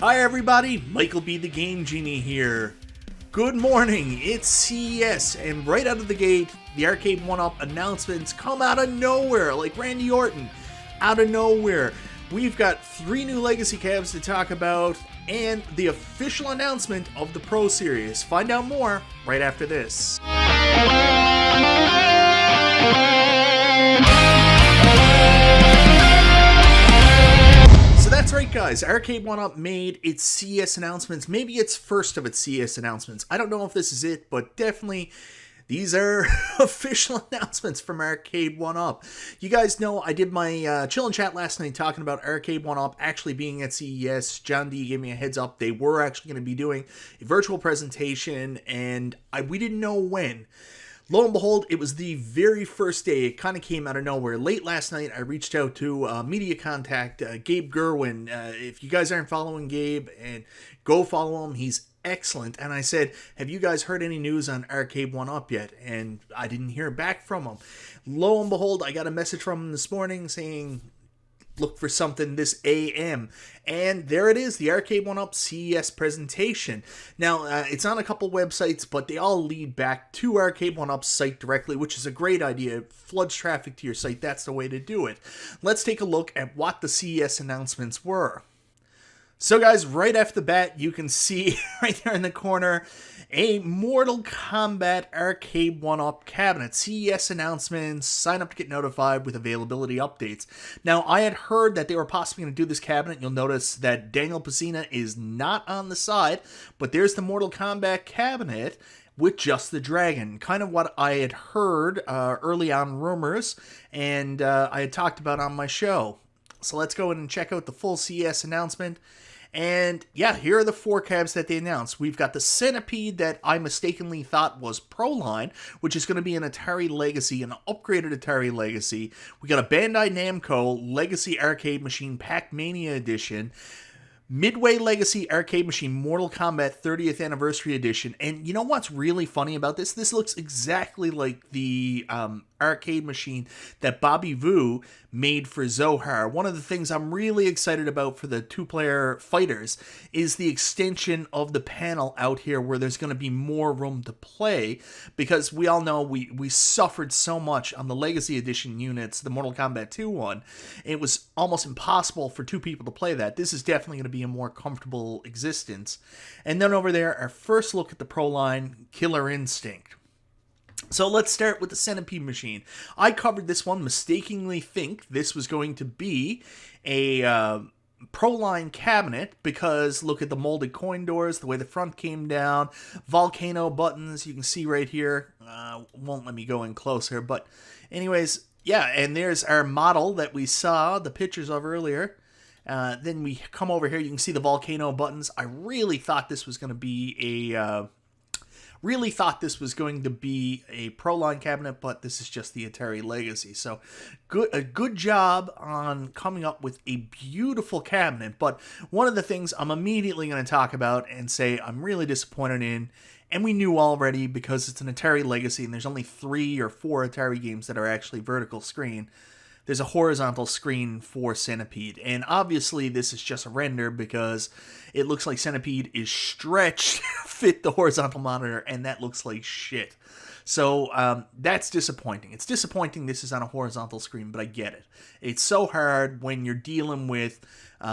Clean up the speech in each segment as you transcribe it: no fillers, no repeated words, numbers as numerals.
Hi everybody, MichaelBtheGameGenie here. Good morning, it's CES, and right out of the gate, the Arcade1Up announcements come out of nowhere, like Randy Orton, out of nowhere. We've got 3 new legacy cabs to talk about, and the official announcement of the Pro Series. Find out more right after this. So that's right, guys. Arcade1Up made its CES announcements. Maybe it's first of its CES announcements. I don't know if this is it, but definitely these are official announcements from Arcade1Up. You guys know I did my chill and chat last night talking about Arcade1Up actually being at CES. John D gave me a heads up. They were actually going to be doing a virtual presentation, and we didn't know when. Lo and behold, it was the very first day. It kind of came out of nowhere. Late last night, I reached out to media contact, Gabe Gerwin. If you guys aren't following Gabe, and go follow him. He's excellent. And I said, have you guys heard any news on Arcade1Up yet? And I didn't hear back from him. Lo and behold, I got a message from him this morning saying, look for something this AM. And there it is, the Arcade1Up CES presentation. Now, it's on a couple websites, but they all lead back to Arcade1Up's site directly, which is a great idea. It floods traffic to your site. That's the way to do it. Let's take a look at what the CES announcements were. So guys, right off the bat, you can see right there in the corner a Mortal Kombat Arcade1Up cabinet. CES announcements, sign up to get notified with availability updates. Now, I had heard that they were possibly going to do this cabinet. You'll notice that Daniel Pesina is not on the side, but there's the Mortal Kombat cabinet with just the dragon. Kind of what I had heard early on rumors, and I had talked about on my show. So let's go in and check out the full CES announcement. And yeah, here are the 4 cabs that they announced. We've got the Centipede that I mistakenly thought was Pro Line, which is going to be an Atari Legacy, an upgraded Atari Legacy. We got a Bandai Namco Legacy Arcade Machine Pac-Mania Edition, Midway Legacy Arcade Machine Mortal Kombat 30th Anniversary Edition. And you know what's really funny about this? This looks exactly like the arcade machine that Bobby Vu made for Zohar. One of the things I'm really excited about for the 2-player fighters is the extension of the panel out here where there's going to be more room to play, because we all know we suffered so much on the Legacy Edition units, the Mortal Kombat 2 one. It was almost impossible for 2 people to play that. This is definitely going to be a more comfortable existence. And then over there, our first look at the Pro Line, Killer Instinct. So let's start with the Centipede machine. I covered this one, mistakenly think this was going to be a Pro Line cabinet, because look at the molded coin doors, the way the front came down, volcano buttons, you can see right here. Won't let me go in closer, but anyways, yeah, and there's our model that we saw the pictures of earlier. Then we come over here, you can see the volcano buttons. I really thought this was going to be a Pro Line cabinet, but this is just the Atari Legacy. So a good job on coming up with a beautiful cabinet. But one of the things I'm immediately going to talk about and say I'm really disappointed in, and we knew already because it's an Atari Legacy and there's only 3 or 4 Atari games that are actually vertical screen. There's a horizontal screen for Centipede, and obviously this is just a render because it looks like Centipede is stretched to fit the horizontal monitor, and that looks like shit. So that's disappointing. It's disappointing this is on a horizontal screen, but I get it. It's so hard when you're dealing with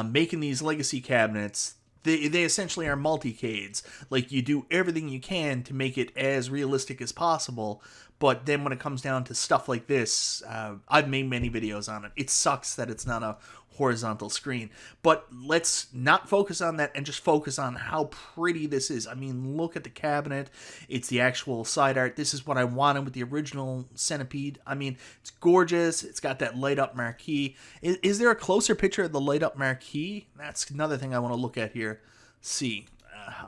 making these legacy cabinets. They essentially are multicades. Like, you do everything you can to make it as realistic as possible, but then when it comes down to stuff like this, I've made many videos on it. It sucks that it's not a horizontal screen. But let's not focus on that and just focus on how pretty this is. I mean, look at the cabinet. It's the actual side art. This is what I wanted with the original Centipede. I mean, it's gorgeous. It's got that light-up marquee. Is there a closer picture of the light-up marquee? That's another thing I want to look at here. See.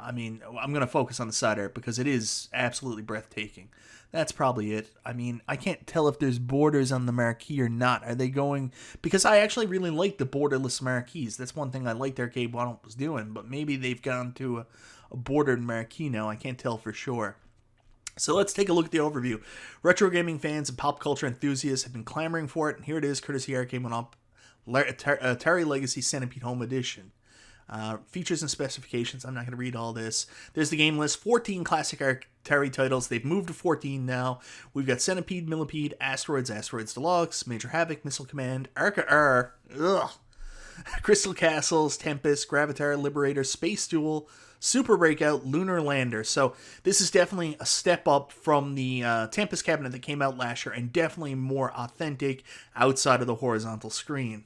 I mean, I'm going to focus on the side art because it is absolutely breathtaking. That's probably it. I mean, I can't tell if there's borders on the marquee or not. Are they going... Because I actually really like the borderless marquees. That's one thing I liked Arcade1Up was doing, but maybe they've gone to a bordered marquee now. I can't tell for sure. So let's take a look at the overview. Retro gaming fans and pop culture enthusiasts have been clamoring for it, and here it is, courtesy Arcade1Up, Atari Legacy Centipede Home Edition. Features and specifications. I'm not going to read all this. There's the game list. 14 classic Atari titles. They've moved to 14 now. We've got Centipede, Millipede, Asteroids, Asteroids Deluxe, Major Havoc, Missile Command, Arca-R, Crystal Castles, Tempest, Gravitar, Liberator, Space Duel, Super Breakout, Lunar Lander. So this is definitely a step up from the Tempest cabinet that came out last year, and definitely more authentic outside of the horizontal screen.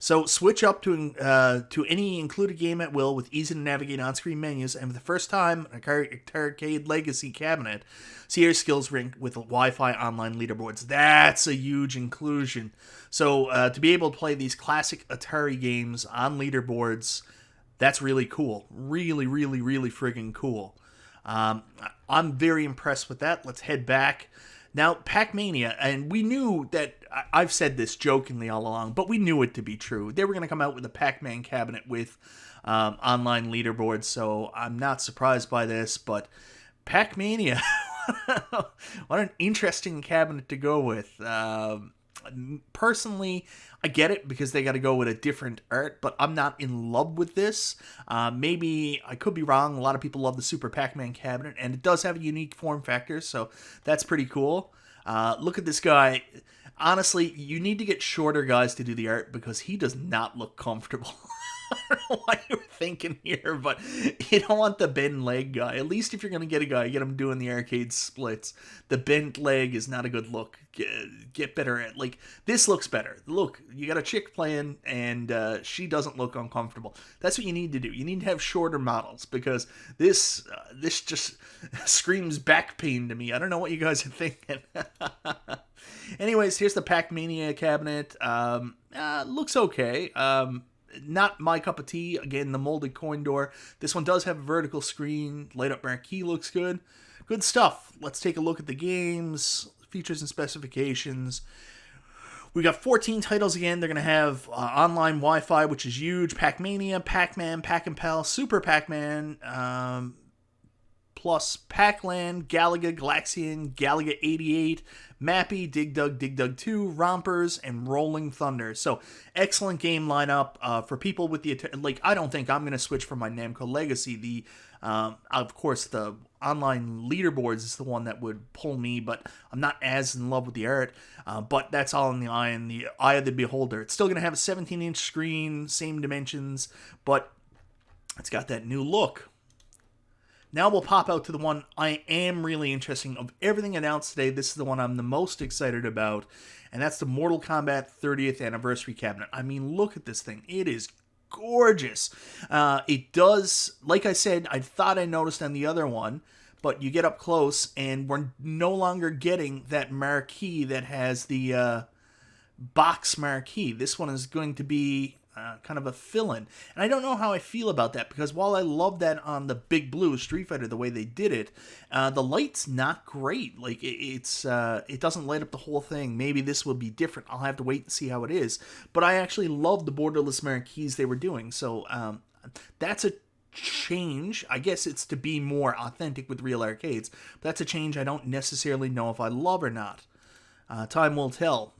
So switch up to any included game at will with easy to navigate on-screen menus, and for the first time, an Arcade Legacy cabinet, see your skills ranked with Wi-Fi online leaderboards. That's a huge inclusion. So to be able to play these classic Atari games on leaderboards, that's really cool. Really, really, really friggin' cool. I'm very impressed with that. Let's head back. Now, Pac-Mania, and we knew that, I've said this jokingly all along, but we knew it to be true. They were going to come out with a Pac-Man cabinet with online leaderboards, so I'm not surprised by this, but Pac-Mania, what an interesting cabinet to go with. Personally, I get it because they got to go with a different art, but I'm not in love with this. Maybe I could be wrong. A lot of people love the Super Pac-Man cabinet, and it does have a unique form factor, so that's pretty cool. Look at this guy. Honestly, you need to get shorter guys to do the art because he does not look comfortable. I don't know what you're thinking here, but you don't want the bent leg guy. At least if you're going to get a guy, get him doing the arcade splits. The bent leg is not a good look. Get better at, like, this looks better. Look, you got a chick playing, and she doesn't look uncomfortable. That's what you need to do. You need to have shorter models, because this just screams back pain to me. I don't know what you guys are thinking. Anyways, here's the Pac-Mania cabinet. Looks okay. Not my cup of tea. Again, the molded coin door. This one does have a vertical screen. Light up marquee looks good. Good stuff. Let's take a look at the games, features and specifications. We got 14 titles again. They're going to have online Wi-Fi, which is huge. Pac-Mania, Pac-Man, Pac-and-Pal, Super Pac-Man, plus Pac-Land, Galaga, Galaxian, Galaga 88, Mappy, Dig Dug 2, Rompers, and Rolling Thunder. So, excellent game lineup for people with the... Like, I don't think I'm going to switch from my Namco Legacy. Of course, the online leaderboards is the one that would pull me, but I'm not as in love with the art. But that's all in the eye of the beholder. It's still going to have a 17-inch screen, same dimensions, but it's got that new look. Now we'll pop out to the one I am really interested in. Of everything announced today, this is the one I'm the most excited about, and that's the Mortal Kombat 30th Anniversary Cabinet. I mean, look at this thing. It is gorgeous. It does, like I said, I thought I noticed on the other one, but you get up close, and we're no longer getting that marquee that has the box marquee. This one is going to be kind of a fill-in. And I don't know how I feel about that, because while I love that on the Big Blue Street Fighter, the way they did it, the light's not great. Like, it doesn't light up the whole thing. Maybe this will be different. I'll have to wait and see how it is. But I actually love the borderless marquees they were doing. So that's a change. I guess it's to be more authentic with real arcades. But that's a change I don't necessarily know if I love or not. Time will tell.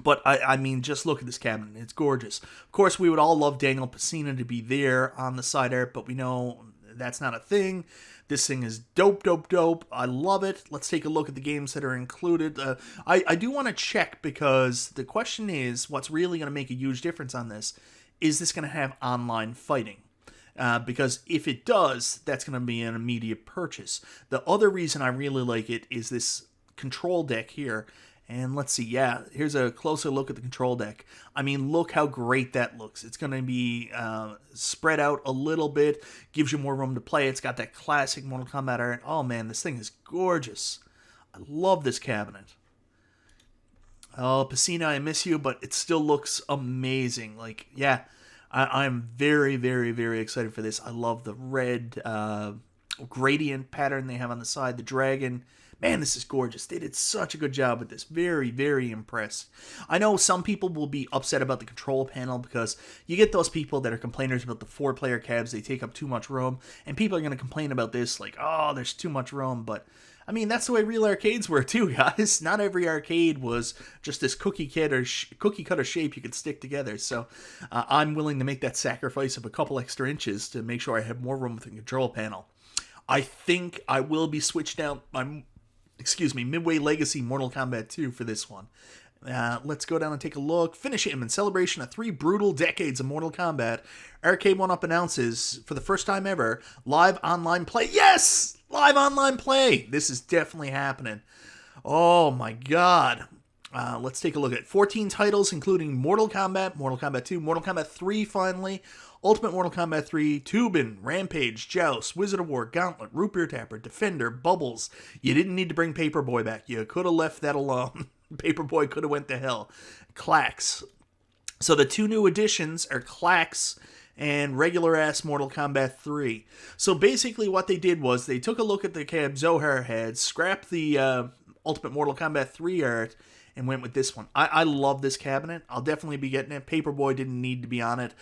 But, I mean, just look at this cabinet. It's gorgeous. Of course, we would all love Daniel Pacina to be there on the side art, but we know that's not a thing. This thing is dope, dope, dope. I love it. Let's take a look at the games that are included. I do want to check, because the question is, what's really going to make a huge difference on this? Is this going to have online fighting? Because if it does, that's going to be an immediate purchase. The other reason I really like it is this control deck here. And let's see, yeah, here's a closer look at the control deck. I mean, look how great that looks. It's going to be spread out a little bit, gives you more room to play. It's got that classic Mortal Kombat art. Oh, man, this thing is gorgeous. I love this cabinet. Oh, Pacina, I miss you, but it still looks amazing. Like, yeah, I'm very, very, very excited for this. I love the red gradient pattern they have on the side, the dragon. Man, this is gorgeous. They did such a good job with this. Very, very impressed. I know some people will be upset about the control panel because you get those people that are complainers about the 4-player cabs. They take up too much room. And people are going to complain about this like, oh, there's too much room. But, I mean, that's the way real arcades were too, guys. Not every arcade was just this cookie cutter shape you could stick together. So I'm willing to make that sacrifice of a couple extra inches to make sure I have more room with the control panel. I think I will be switched out my Midway Legacy Mortal Kombat 2 for this one. Let's go down and take a look. Finish him in celebration of 3 brutal decades of Mortal Kombat. Arcade1Up announces, for the first time ever, live online play. Yes! Live online play! This is definitely happening. Oh my god. Let's take a look at 14 titles, including Mortal Kombat, Mortal Kombat 2, Mortal Kombat 3 finally, Ultimate Mortal Kombat 3, Tubin, Rampage, Joust, Wizard of War, Gauntlet, Root Beer Tapper, Defender, Bubbles. You didn't need to bring Paperboy back. You could have left that alone. Paperboy could have went to hell. Klax. So the 2 new additions are Klax and regular-ass Mortal Kombat 3. So basically what they did was they took a look at the Cab Zohar head, scrapped the Ultimate Mortal Kombat 3 art, and went with this one. I love this cabinet. I'll definitely be getting it. Paperboy didn't need to be on it.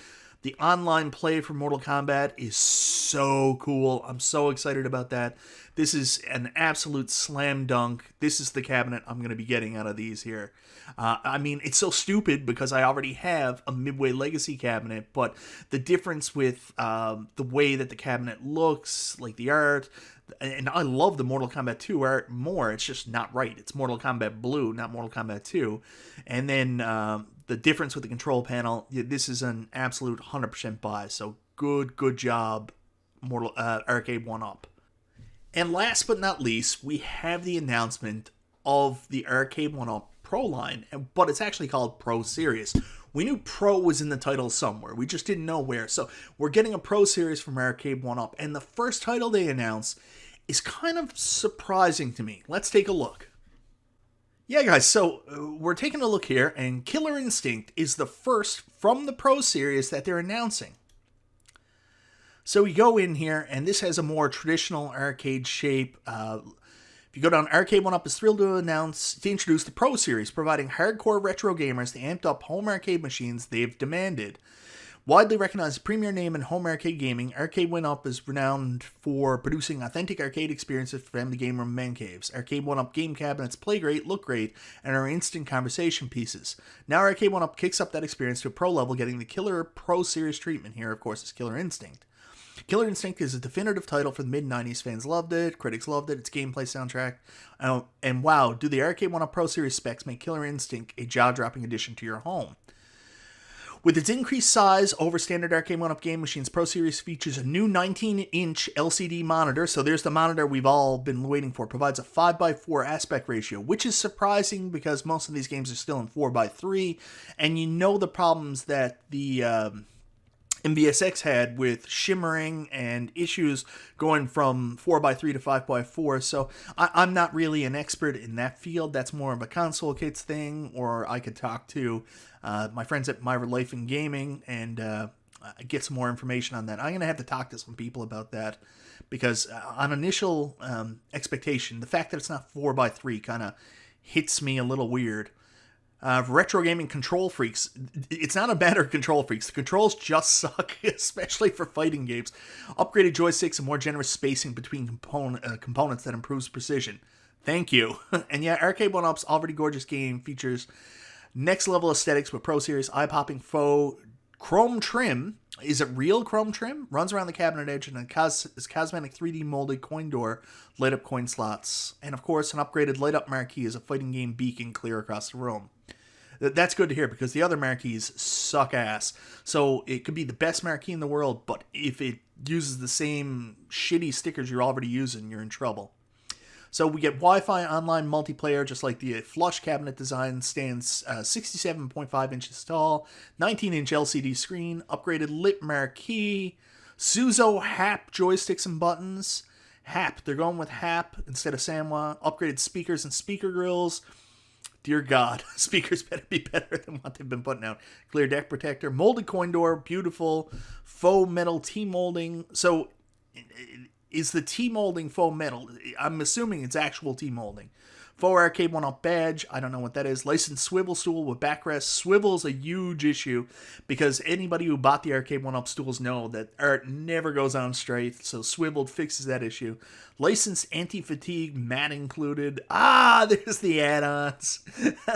The online play for Mortal Kombat is so cool. I'm so excited about that. This is an absolute slam dunk. This is the cabinet I'm going to be getting out of these here. I mean, it's so stupid because I already have a Midway Legacy cabinet, but the difference with the way that the cabinet looks, like the art, and I love the Mortal Kombat 2 art more. It's just not right. It's Mortal Kombat Blue, not Mortal Kombat 2. And then the difference with the control panel, this is an absolute 100% buy. So good job, Arcade1Up. And last but not least, we have the announcement of the Arcade1Up Pro line, but it's actually called Pro Series. We knew Pro was in the title somewhere. We just didn't know where. So we're getting a Pro Series from Arcade1Up. And the first title they announced is kind of surprising to me. Let's take a look. Yeah, guys, so we're taking a look here, and Killer Instinct is the first from the Pro Series that they're announcing. So we go in here, and this has a more traditional arcade shape. If you go down, Arcade1Up is thrilled to introduce the Pro Series, providing hardcore retro gamers the amped-up home arcade machines they've demanded. Widely recognized premier name in home arcade gaming, Arcade1Up is renowned for producing authentic arcade experiences for family game room man caves. Arcade1Up game cabinets play great, look great, and are instant conversation pieces. Now Arcade1Up kicks up that experience to a pro level, getting the Killer Pro Series treatment. Here, of course, is Killer Instinct. Killer Instinct is a definitive title for the mid-90s. Fans loved it, critics loved it, its gameplay soundtrack. And wow, do the Arcade1Up Pro Series specs make Killer Instinct a jaw-dropping addition to your home. With its increased size over standard Arcade1Up game machines, Pro Series features a new 19-inch LCD monitor. So there's the monitor we've all been waiting for. Provides a 5:4 aspect ratio, which is surprising because most of these games are still in 4:3. And you know the problems that the MVSX had with shimmering and issues going from 4:3 to 5:4. So I'm not really an expert in that field. That's more of a console kits thing, or I could talk to my friends at My Life in Gaming and get some more information on that. I'm going to have to talk to some people about that because on initial expectation, the fact that it's not 4:3 kind of hits me a little weird. Retro gaming control freaks. It's not a matter of control freaks. The controls just suck, especially for fighting games. Upgraded joysticks and more generous spacing between components that improves precision. Thank you. And yeah, Arcade1Up's already gorgeous game features next level aesthetics with Pro Series eye-popping faux chrome trim. Is it real chrome trim? Runs around the cabinet edge and is cosmetic 3D molded coin door, light up coin slots. And of course, an upgraded light up marquee is a fighting game beacon clear across the room. That's good to hear because the other marquees suck ass. So it could be the best marquee in the world, but if it uses the same shitty stickers you're already using, you're in trouble. So we get Wi-Fi online multiplayer, just like the flush cabinet design. Stands 67.5 inches tall, 19-inch LCD screen, upgraded lit marquee, Suzo HAP joysticks and buttons. HAP, they're going with HAP instead of Samwa. Upgraded speakers and speaker grills. Dear God, speakers better be better than what they've been putting out. Clear deck protector, molded coin door, beautiful, faux metal T-molding. So is the T-molding faux metal. I'm assuming it's actual T-molding. Faux Arcade1Up badge, I don't know what that is. Licensed swivel stool with backrest. Swivel's a huge issue because anybody who bought the Arcade1Up stools know that art never goes on straight, so swiveled fixes that issue. Licensed anti-fatigue, mat included. There's the add-ons.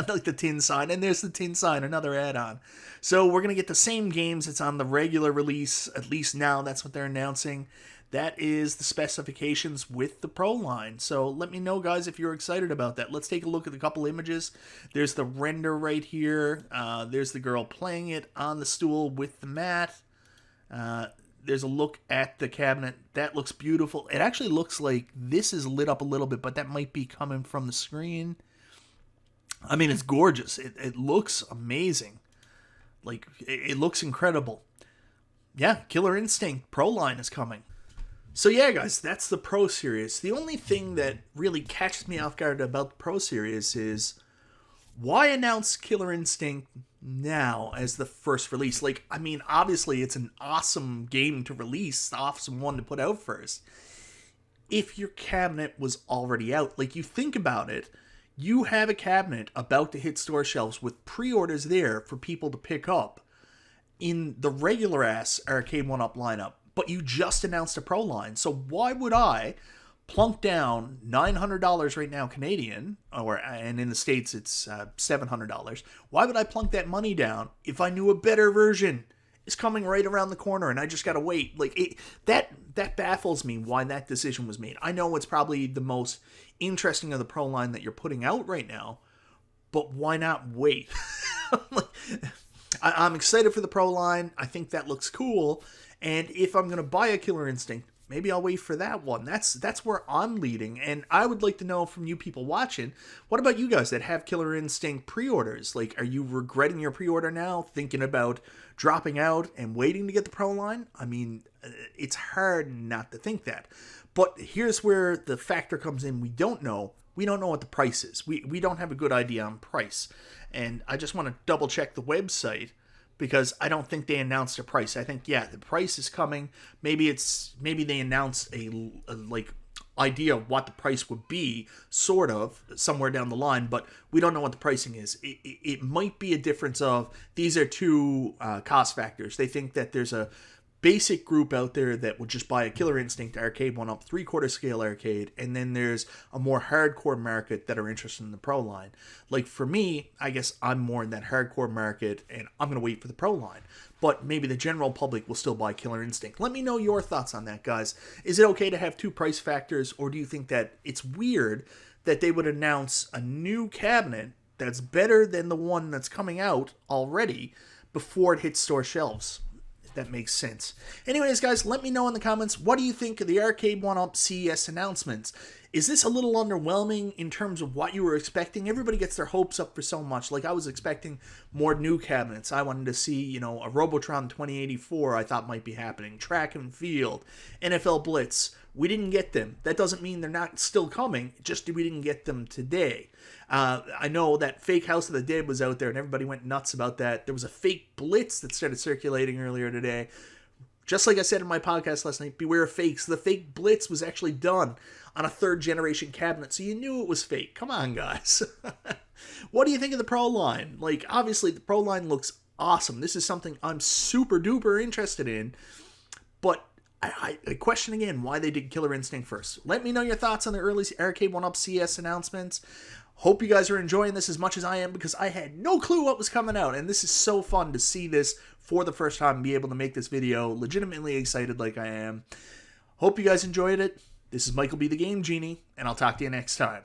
Like the tin sign, and there's the tin sign, another add-on. So we're going to get the same games that's on the regular release, at least now, that's what they're announcing. That is the specifications with the Pro line. So let me know, guys, if you're excited about that. Let's take a look at a couple images. There's the render right here. There's the girl playing it on the stool with the mat. There's a look at the cabinet. That looks beautiful. It actually looks like this is lit up a little bit, but that might be coming from the screen. I mean, it's gorgeous. It looks amazing. Like, it looks incredible. Yeah, Killer Instinct Pro line is coming. So yeah, guys, that's the Pro Series. The only thing that really catches me off guard about the Pro Series is why announce Killer Instinct now as the first release? Like, I mean, obviously it's an awesome game to release, awesome one to put out first. If your cabinet was already out, like, you think about it, you have a cabinet about to hit store shelves with pre-orders there for people to pick up in the regular-ass Arcade1Up lineup. But you just announced a Pro line, so why would I plunk down $900 right now Canadian, and in the States it's $700? Why would I plunk that money down if I knew a better version is coming right around the corner and I just gotta wait? Like, that baffles me why that decision was made. I know it's probably the most interesting of the Pro line that you're putting out right now, but why not wait? I'm excited for the Pro line. I think that looks cool. And if I'm going to buy a Killer Instinct, maybe I'll wait for that one. That's where I'm leading. And I would like to know from you people watching, what about you guys that have Killer Instinct pre-orders? Like, are you regretting your pre-order now, thinking about dropping out and waiting to get the Pro line? I mean, it's hard not to think that. But here's where the factor comes in. We don't know. We don't know what the price is. We don't have a good idea on price. And I just want to double check the website, because I don't think they announced a price. I think, yeah, the price is coming. Maybe they announced a idea of what the price would be, sort of, somewhere down the line, but we don't know what the pricing is. It might be a difference of, these are two cost factors. They think that there's a basic group out there that would just buy a Killer Instinct Arcade1Up 3/4 scale arcade, and then there's a more hardcore market that are interested in the Pro line. Like, for me, I guess I'm more in that hardcore market, and I'm going to wait for the Pro line. But maybe the general public will still buy Killer Instinct. Let me know your thoughts on that, guys. Is it okay to have two price factors, or do you think that it's weird that they would announce a new cabinet that's better than the one that's coming out already before it hits store shelves? That makes sense. Anyways, guys, let me know in the comments, what do you think of the Arcade1Up CES announcements? Is this a little underwhelming in terms of what you were expecting? Everybody gets their hopes up for so much. Like, I was expecting more new cabinets. I wanted to see, a Robotron 2084 I thought might be happening. Track and Field, NFL Blitz. We didn't get them. That doesn't mean they're not still coming, just we didn't get them today. I know that fake House of the Dead was out there and everybody went nuts about that. There was a fake Blitz that started circulating earlier today. Just like I said in my podcast last night, beware of fakes. The fake Blitz was actually done on a 3rd generation cabinet, so you knew it was fake. Come on, guys. What do you think of the Pro line? Like, obviously, the Pro line looks awesome. This is something I'm super duper interested in, but I question again why they did Killer Instinct first. Let me know your thoughts on the early Arcade1Up CES announcements. Hope you guys are enjoying this as much as I am, because I had no clue what was coming out, and this is so fun to see this for the first time and be able to make this video legitimately excited like I am. Hope you guys enjoyed it. This is MichaelBtheGameGenie, and I'll talk to you next time.